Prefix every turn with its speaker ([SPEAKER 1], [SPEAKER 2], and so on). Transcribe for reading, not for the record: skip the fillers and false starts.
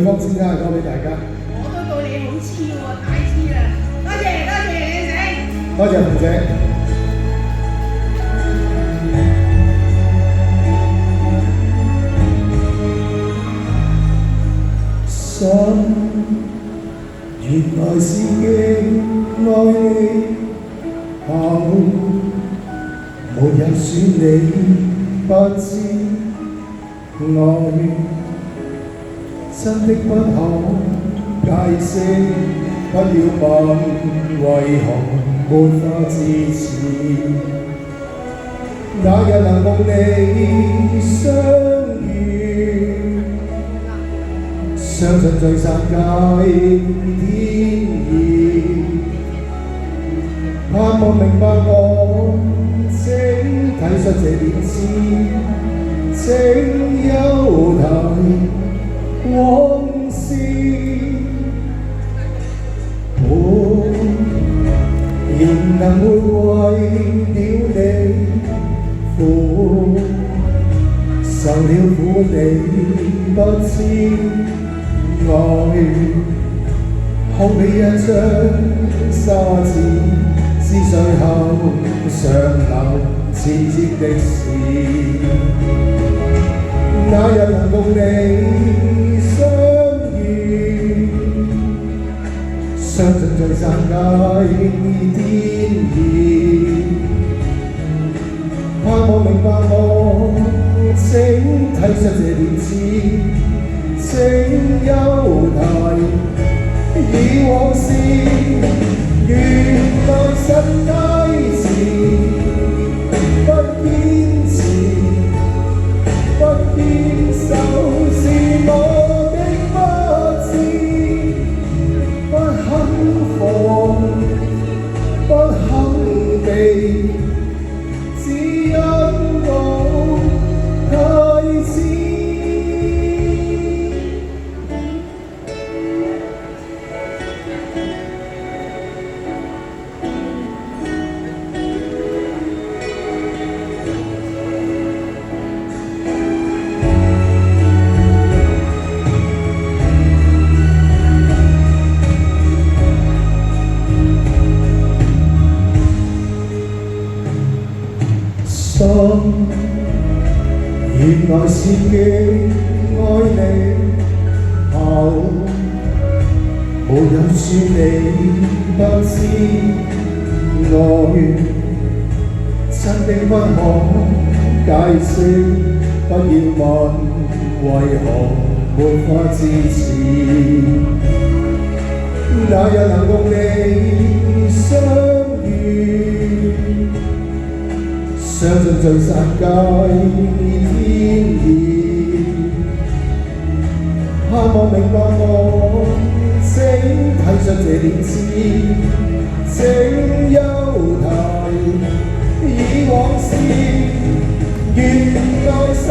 [SPEAKER 1] 方先生講俾大家。
[SPEAKER 2] 我都對你好黐喎，太黐啦！多謝靚仔，
[SPEAKER 1] 多謝紅姐。想原來是極愛你，後沒有說你不知愛。真的不可解釋，不要問為何沒法支持。那日能共你相遇，相信聚散皆天意。盼望明白我，請體恤這點痴，請休談往事，我仍能會為了你苦，受了苦你不知愛，好比一張沙紙，撕碎後尚留纏結的事。那日能共你相遇，相信聚散皆天意。盼望明白我，請體恤這點痴，請休談以往事。原來實太遲，不堅持。不堅守是我的不智，不肯放，不肯避，只因我太遲。原來是極愛你，後沒有說你不知愛，真的不可解釋，不要問為何沒法支持。那日能共你相遇，相信聚散皆天意。盼望明白我，請體恤這點痴，請休談以往事。原來實